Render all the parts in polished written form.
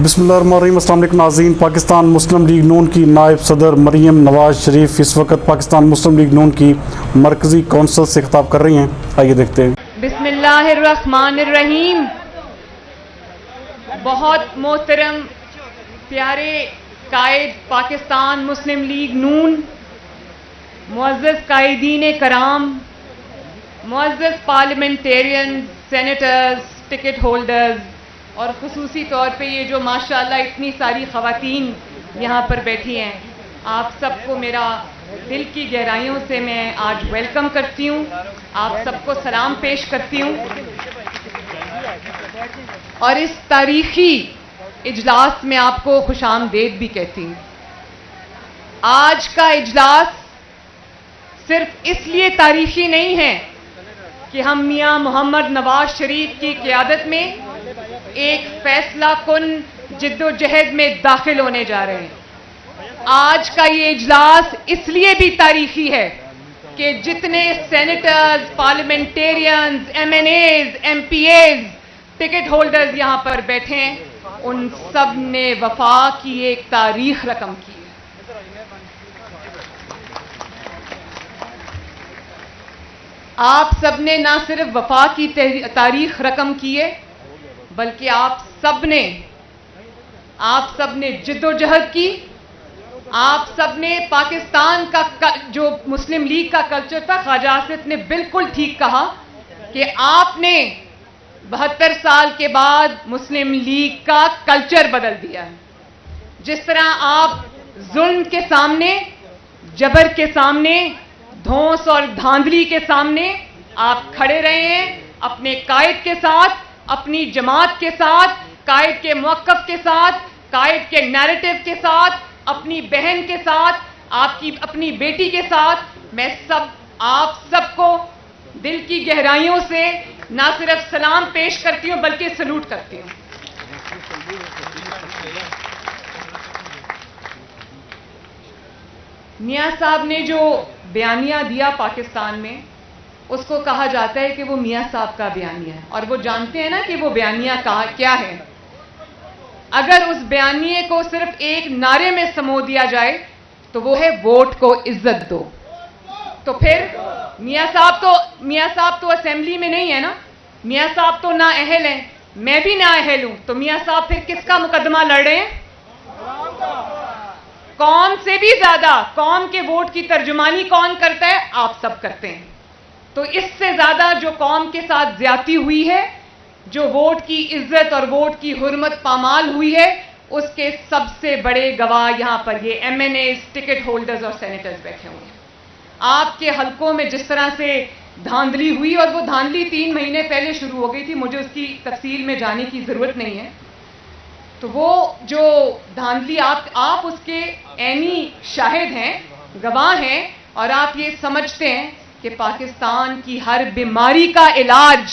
بسم اللہ الرحمن الرحیم۔ السلام علیکم ناظرین۔ پاکستان مسلم لیگ نون کی نائب صدر مریم نواز شریف اس وقت پاکستان مسلم لیگ نون کی مرکزی کونسل سے خطاب کر رہی ہیں، آئیے دیکھتے ہیں۔ بسم اللہ الرحمن الرحیم۔ بہت محترم پیارے قائد پاکستان مسلم لیگ نون، معزز قائدین کرام، معزز پارلیمنٹیرین، سینیٹرز، ٹکٹ ہولڈرز اور خصوصی طور پہ یہ جو ماشاءاللہ اتنی ساری خواتین یہاں پر بیٹھی ہیں، آپ سب کو میرا دل کی گہرائیوں سے میں آج ویلکم کرتی ہوں، آپ سب کو سلام پیش کرتی ہوں اور اس تاریخی اجلاس میں آپ کو خوش آمدید بھی کہتی ہوں۔ آج کا اجلاس صرف اس لیے تاریخی نہیں ہے کہ ہم میاں محمد نواز شریف کی قیادت میں ایک فیصلہ کن جد و جہد میں داخل ہونے جا رہے ہیں۔ آج کا یہ اجلاس اس لیے بھی تاریخی ہے کہ جتنے senators, parliamentarians, M N As, M P As, ticket holders یہاں پر بیٹھے ہیں، ان سب نے وفا کی ایک تاریخ رقم کی ہے۔ آپ سب نے نہ صرف وفا کی تاریخ رقم کی ہے، بلکہ آپ سب نے جد و جہد کی۔ آپ سب نے پاکستان کا جو مسلم لیگ کا کلچر تھا، خواجہ آصف نے بالکل ٹھیک کہا کہ آپ نے 72 سال کے بعد مسلم لیگ کا کلچر بدل دیا ہے۔ جس طرح آپ ظلم کے سامنے، جبر کے سامنے، دھونس اور دھاندلی کے سامنے آپ کھڑے رہے ہیں، اپنے قائد کے ساتھ، اپنی جماعت کے ساتھ، قائد کے موقف کے ساتھ، قائد کے نیریٹو کے ساتھ، اپنی بہن کے ساتھ، اپنی بیٹی کے ساتھ۔ میں آپ سب کو دل کی گہرائیوں سے نہ صرف سلام پیش کرتی ہوں بلکہ سلوٹ کرتی ہوں۔ میاں صاحب نے جو بیانیہ دیا پاکستان میں، اس کو کہا جاتا ہے کہ وہ میاں صاحب کا بیانیہ ہے، اور وہ جانتے ہیں نا کہ وہ بیانیہ کیا ہے۔ اگر اس بیانیے کو صرف ایک نعرے میں سمو دیا جائے تو وہ ہے ووٹ کو عزت دو۔ تو پھر میاں صاحب تو اسمبلی میں نہیں ہے نا، میاں صاحب تو نااہل ہیں، میں بھی نااہل ہوں، تو میاں صاحب پھر کس کا مقدمہ لڑ رہے ہیں؟ قوم سے بھی زیادہ قوم کے ووٹ کی ترجمانی کون کرتا ہے؟ آپ سب کرتے ہیں۔ تو اس سے زیادہ جو قوم کے ساتھ زیادتی ہوئی ہے، جو ووٹ کی عزت اور ووٹ کی حرمت پامال ہوئی ہے، اس کے سب سے بڑے گواہ یہاں پر یہ M N As, ticket holders اور سینیٹرز بیٹھے ہوئے ہیں۔ آپ کے حلقوں میں جس طرح سے دھاندلی ہوئی، اور وہ دھاندلی 3 مہینے پہلے شروع ہو گئی تھی، مجھے اس کی تفصیل میں جانے کی ضرورت نہیں ہے، تو وہ جو دھاندلی آپ اس کے عینی شاہد ہیں، گواہ ہیں، اور آپ یہ سمجھتے ہیں کہ پاکستان کی ہر بیماری کا علاج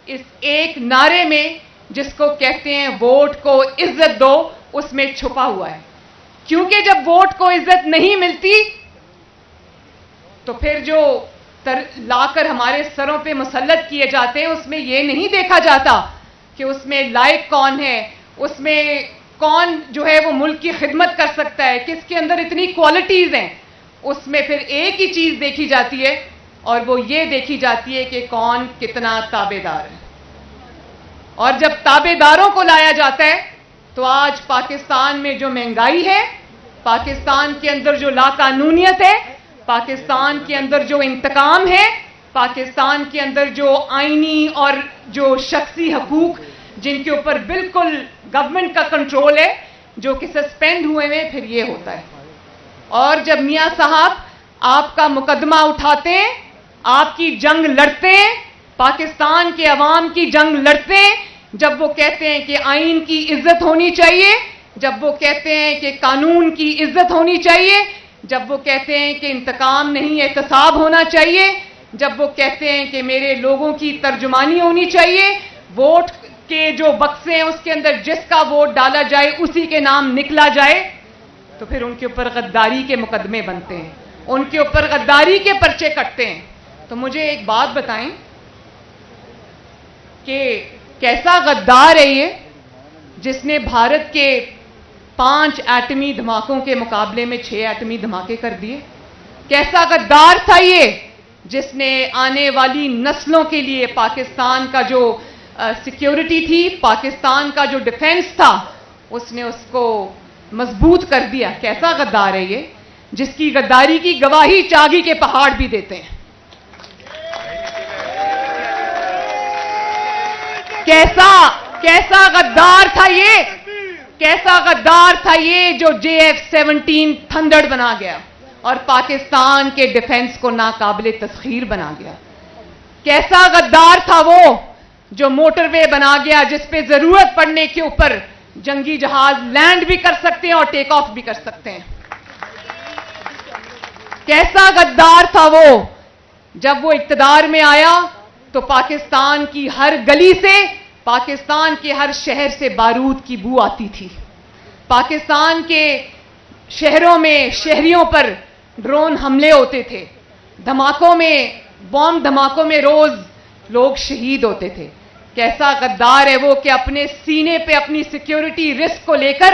اس ایک نعرے میں، جس کو کہتے ہیں ووٹ کو عزت دو، اس میں چھپا ہوا ہے۔ کیونکہ جب ووٹ کو عزت نہیں ملتی تو پھر جو لا کر ہمارے سروں پہ مسلط کیے جاتے ہیں، اس میں یہ نہیں دیکھا جاتا کہ اس میں لائق کون ہے، اس میں کون جو ہے وہ ملک کی خدمت کر سکتا ہے، کس کے اندر اتنی کوالٹیز ہیں۔ اس میں پھر ایک ہی چیز دیکھی جاتی ہے، اور وہ یہ دیکھی جاتی ہے کہ کون کتنا تابع دار ہے۔ اور جب تابع داروں کو لایا جاتا ہے تو آج پاکستان میں جو مہنگائی ہے، پاکستان کے اندر جو لاقانونیت ہے، پاکستان کے اندر جو انتقام ہے، پاکستان کے اندر جو آئینی اور جو شخصی حقوق جن کے اوپر بالکل گورنمنٹ کا کنٹرول ہے، جو کہ سسپینڈ ہوئے ہیں، پھر یہ ہوتا ہے۔ اور جب میاں صاحب آپ کا مقدمہ اٹھاتے ہیں، آپ کی جنگ لڑتے ہیں، پاکستان کے عوام کی جنگ لڑتے ہیں، جب وہ کہتے ہیں کہ آئین کی عزت ہونی چاہیے، جب وہ کہتے ہیں کہ قانون کی عزت ہونی چاہیے، جب وہ کہتے ہیں کہ انتقام نہیں احتساب ہونا چاہیے، جب وہ کہتے ہیں کہ میرے لوگوں کی ترجمانی ہونی چاہیے، ووٹ کے جو بکسے ہیں اس کے اندر جس کا ووٹ ڈالا جائے اسی کے نام نکلا جائے، تو پھر ان کے اوپر غداری کے مقدمے بنتے ہیں، ان کے اوپر غداری کے پرچے کٹتے ہیں۔ تو مجھے ایک بات بتائیں کہ کیسا غدار ہے یہ جس نے بھارت کے 5 ایٹمی دھماکوں کے مقابلے میں 6 ایٹمی دھماکے کر دیے؟ کیسا غدار تھا یہ جس نے آنے والی نسلوں کے لیے پاکستان کا جو سیکیورٹی تھی، پاکستان کا جو ڈیفنس تھا، اس نے اس کو مضبوط کر دیا؟ کیسا غدار ہے یہ، جس کی غداری کی گواہی چاگی کے پہاڑ بھی دیتے ہیں؟ کیسا غدار تھا یہ، کیسا غدار تھا یہ جو JF-17 تھنڈر بنا گیا اور پاکستان کے ڈیفنس کو ناقابل تسخیر بنا گیا؟ کیسا غدار تھا وہ جو موٹر وے بنا گیا جس پہ ضرورت پڑنے کے اوپر جنگی جہاز لینڈ بھی کر سکتے ہیں اور ٹیک آف بھی کر سکتے ہیں؟ کیسا غدار تھا وہ جب وہ اقتدار میں آیا تو پاکستان کی ہر گلی سے، پاکستان کے ہر شہر سے بارود کی بو آتی تھی، پاکستان کے شہروں میں شہریوں پر ڈرون حملے ہوتے تھے، دھماکوں میں، بم دھماکوں میں روز لوگ شہید ہوتے تھے۔ کیسا غدار ہے وہ کہ اپنے سینے پہ اپنی سیکیورٹی رسک کو لے کر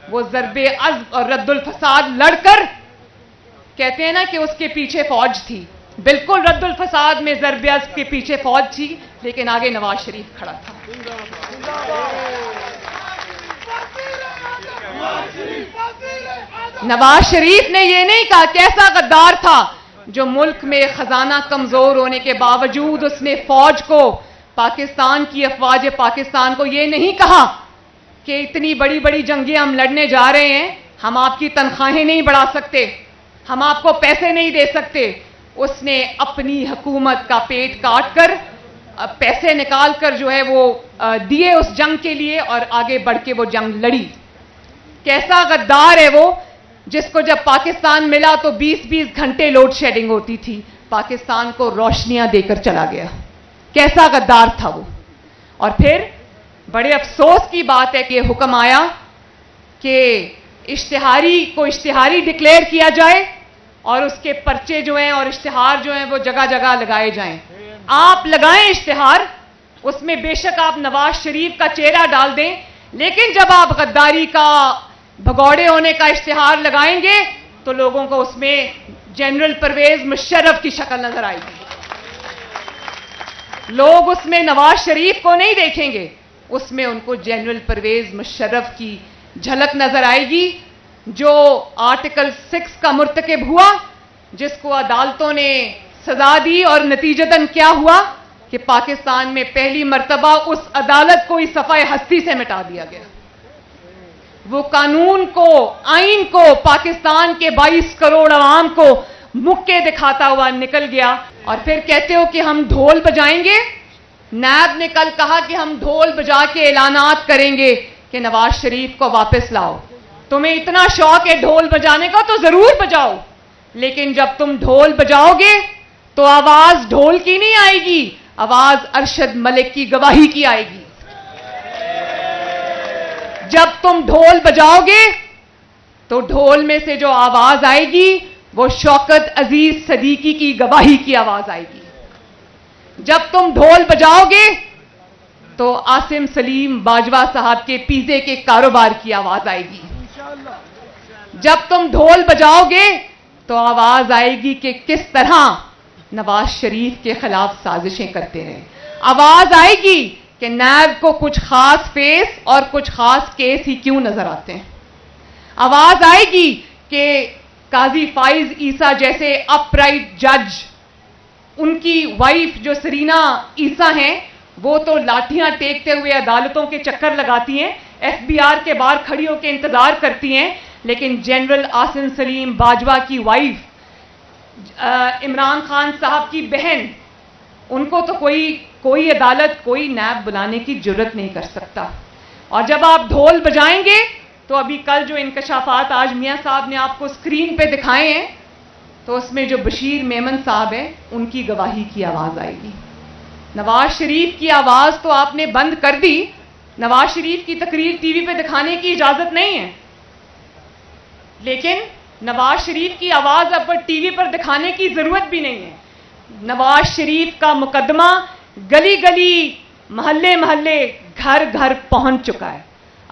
وہ ضرب عضب اور رد الفساد لڑ کر، کہتے ہیں نا کہ اس کے پیچھے فوج تھی، بالکل رد الفساد میں ضرب عضب کے پیچھے فوج تھی، لیکن آگے نواز شریف کھڑا تھا۔ نواز شریف نے یہ نہیں کہا، کیسا غدار تھا جو ملک میں خزانہ کمزور ہونے کے باوجود اس نے فوج کو، پاکستان کی افواج پاکستان کو یہ نہیں کہا کہ اتنی بڑی بڑی جنگیں ہم لڑنے جا رہے ہیں، ہم آپ کی تنخواہیں نہیں بڑھا سکتے، ہم آپ کو پیسے نہیں دے سکتے۔ اس نے اپنی حکومت کا پیٹ کاٹ کر پیسے نکال کر جو ہے وہ دیے اس جنگ کے لیے اور آگے بڑھ کے وہ جنگ لڑی۔ کیسا غدار ہے وہ جس کو جب پاکستان ملا تو 20 گھنٹے لوڈ شیڈنگ ہوتی تھی، پاکستان کو روشنیاں دے کر چلا گیا۔ کیسا غدار تھا وہ۔ اور پھر بڑے افسوس کی بات ہے کہ یہ حکم آیا کہ اشتہاری ڈکلیئر کیا جائے اور اس کے پرچے جو ہیں اور اشتہار جو ہیں وہ جگہ جگہ لگائے جائیں۔ آپ لگائیں اشتہار، اس میں بے شک آپ نواز شریف کا چہرہ ڈال دیں، لیکن جب آپ غداری کا، بھگوڑے ہونے کا اشتہار لگائیں گے تو لوگوں کو اس میں جنرل پرویز مشرف کی شکل نظر آئے گی۔ لوگ اس میں نواز شریف کو نہیں دیکھیں گے، اس میں ان کو جنرل پرویز مشرف کی جھلک نظر آئے گی، جو آرٹیکل 6 کا مرتکب ہوا، جس کو عدالتوں نے سزا دی، اور نتیجتاً کیا ہوا کہ پاکستان میں پہلی مرتبہ اس عدالت کو اس صفحہ ہستی سے مٹا دیا گیا۔ وہ قانون کو، آئین کو، پاکستان کے 22 کروڑ عوام کو مکے دکھاتا ہوا نکل گیا۔ اور پھر کہتے ہو کہ ہم ڈھول بجائیں گے۔ نیب نے کل کہا کہ ہم ڈھول بجا کے اعلانات کریں گے کہ نواز شریف کو واپس لاؤ۔ تمہیں اتنا شوق ہے ڈھول بجانے کا تو ضرور بجاؤ، لیکن جب تم ڈھول بجاؤ گے تو آواز ڈھول کی نہیں آئے گی، آواز ارشد ملک کی گواہی کی آئے گی۔ جب تم ڈھول بجاؤ گے تو ڈھول میں سے جو آواز آئے گی وہ شوکت عزیز صدیقی کی گواہی کی آواز آئے گی۔ جب تم ڈھول بجاؤ گے تو عاصم سلیم باجوہ صاحب کے پیزے کے کاروبار کی آواز آئے گی۔ جب تم ڈھول بجاؤ گے تو آواز آئے گی کہ کس طرح نواز شریف کے خلاف سازشیں کرتے رہے۔ آواز آئے گی کہ نیب کو کچھ خاص فیس اور کچھ خاص کیس ہی کیوں نظر آتے ہیں۔ آواز آئے گی کہ قاضی فائز عیسیٰ جیسے اپ رائٹ جج، ان کی وائف جو سرینا عیسیٰ ہیں، وہ تو لاٹھیاں ٹیکتے ہوئے عدالتوں کے چکر لگاتی ہیں، FBR کے باہر کھڑی ہو کے انتظار کرتی ہیں، لیکن جنرل عاصم سلیم باجوہ کی وائف، عمران خان صاحب کی بہن، ان کو تو کوئی عدالت، کوئی نیب بلانے کی جرت نہیں کر سکتا۔ اور جب آپ ڈھول بجائیں گے تو ابھی کل جو انکشافات آج میاں صاحب نے آپ کو اسکرین پہ دکھائے ہیں، تو اس میں جو بشیر میمن صاحب ہیں، ان کی گواہی کی آواز آئے گی۔ نواز شریف کی آواز تو آپ نے بند کر دی، نواز شریف کی تقریر ٹی وی پہ دکھانے کی اجازت نہیں ہے، لیکن نواز شریف کی آواز اب ٹی وی پر دکھانے کی ضرورت بھی نہیں ہے۔ نواز شریف کا مقدمہ گلی گلی، محلے محلے، گھر گھر پہنچ چکا ہے۔